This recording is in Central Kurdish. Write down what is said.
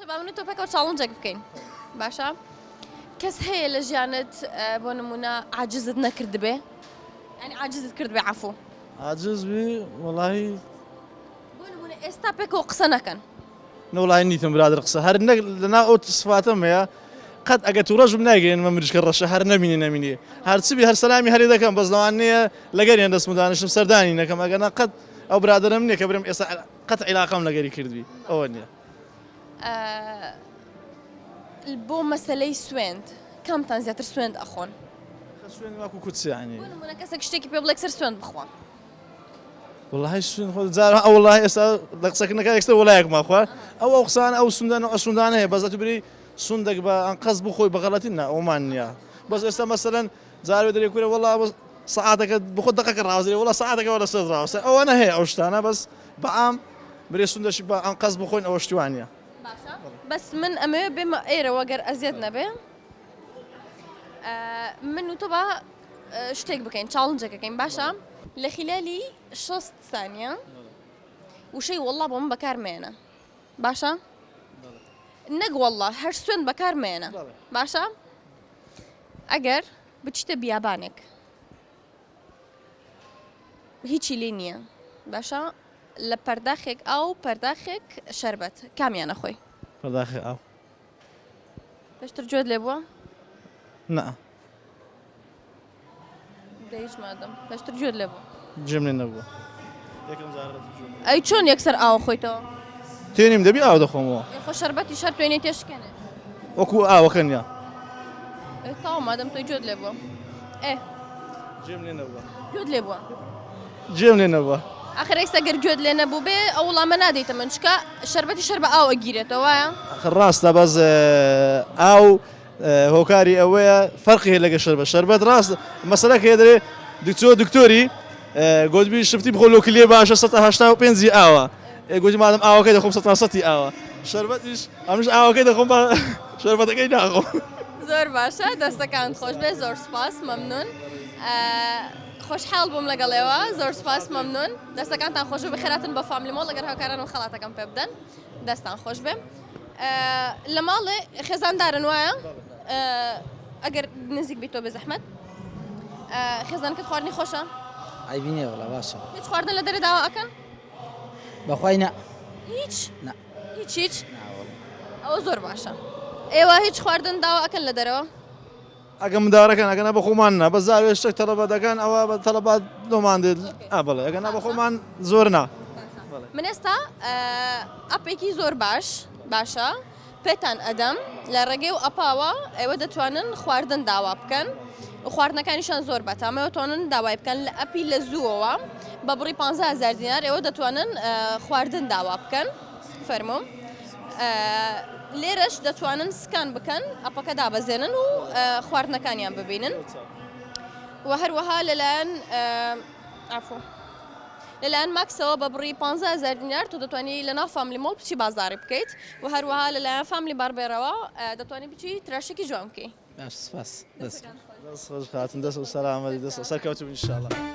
شباب منو توبك چالنجك بكين باشا كس هي لجانت بۆ نمونە عاجزت نەکرد بێ يعني عاجزت کرد بێ عفو عاجز بي والله بۆ نمونە ئێستا پێکەوە قسە نەکەن والله نيتم برادر قصة هر نق لنا أوت صفاتهم يا قد أجت ورجل ناجين ما مريش كرشة هر نميني هر تبي هر سلامي هر إذا كان بس لو أني لقاني عند اسمه دانش مسرداني نكما أنا قد أو برادر مني كبرم قطع علاقة من لقاني كردبي أولني بۆ مەسلەی سوێند کامتان زیاتر سوێند ئەخۆن شوين ماكو كتس يعني بۆ نمونە کەسێک شتێکی پێ بڵێ سەر سوێند بخۆن والله شوين خذ زار أو والله إسا لقصك إنك يكسر ولا يك ما أخوة أو أقصان أو سندان أو سندان هي بس تبري سندك بأنقذ بخوي بغلطنا أو مانيا بس إسا مثلا زار بدري يقول والله بس ساعتك بخد دقيقة راوزري والله ساعتك ولا صدر راوز أو أنا هي أوشتانا بس بعام بري سندش بأنقذ بخوي أو أشتوانيا باشا بس من ئەمەوێ بێمە ئێرە وەگەر ئەزیەت نەبێ من و تۆ بە شتێک بکەین چاڵنجەکەکەین باشە لە خلالی 6 ثانیە وشەی وەڵڵا بۆ من بەکارمێنە باشە نەک وەڵڵا هەر سوێن بەکارمێنە باشە ئەگەر بچیتە بیابانێک هیچی لێ نییە باشە لە پەرداخێک ئاو پەرداخێک شەربەت کامیانە خۆی فداخل أو پێشتر گوێت لێ بووە نا هیچ مادەم پێشتر گوێت لێ بووە جملة نبوة يكم زارت ئەی چۆن یەکسەر ئاوە خۆیتەوە تيني مدبي أو دخومه خۆ شەربەتی شەر توێنێ تێشکێنێ وكو أو كنيا تاوە مادەم تۆی گوێت لێ بووە ئێ جملة نبوة گوێت لێ بووە جملة نبوة ئاخر ئێستا گەر گوێت لێ نەبوو بێ ئەو وڵامە نادەیتە من چکە شەربەتی شەر بە ئاو ئەگیرێتەوە وایە راستا بس أو هوكاري أويا فرقه لقى شربت راس مثلا كيدري دكتوري قلت بي شفتي بقول لك اللي باش سطح هشتا وبنزي أوا قلت ما دام أوا كده خم سطح سطي أوا شربت إيش أمش أوا كده خم شربت كده أخو زۆر باشە دەستەکان خۆش بێ زۆر سپاس مەمنون خۆشحاڵ بووم لەگەڵێەوە زۆر سپاس مەمنون دەستەکانتان خۆش بێ بخێراتن بە فامیلیمەوە لەگەر هاوکاران و خەڵاتەکەم پێ بدەن دەستان خۆش بێ لە ماڵێ خێزاندارن وایە ئەگەر نزیک بیتۆ بێ زەحمەت خێزانکەت خواردنی خۆشە عیبینێ وڵا باشە هیچ خواردن لە دەرێ داوا ئەکەن بەخوای نە هیچ نە هیچ ئەوە زۆر باشە ئێوە هیچ خواردن داوا ئەکەن لە دەرەوە أجا مداركان أجا نبى خوماننا بس زار ويشتك طلبات كان أو طلبات دومان دل أبلا أجا نبى خومان زورنا من ئێستا ئەپێکی زۆر باشە پێتان ئەدەم لە ڕێگەی و ئەپاوە ئێوە دەتوانن خواردن داوا بکەن و خواردنەکانیشان زۆر بەتامەوە توانن داوای بکەن لە ئەپی لە زووەوە بە بڕی 15,000 دینار ئێوە دەتوانن خواردن داوا بکەن فەرموم لێرەش دەتوانن سکان بکەن ئەپەکە دابەزێنن و خواردنەکانیان ببینن و هەروەها لەلایەن عفو لەلایەن ماکسەوە بە بڕی 15,000 دینار تۆ دەتوانی لە ناو فامیلی مۆڵ بچی بازاری بکەیت و هەروەها لەلایەن فامیلی باربێرەوە دەتوانی بچی تراشێکی جوان بکەی باش سپاس دەست دس خوش خاتم دس سلام دس سركوتم إن شاء الله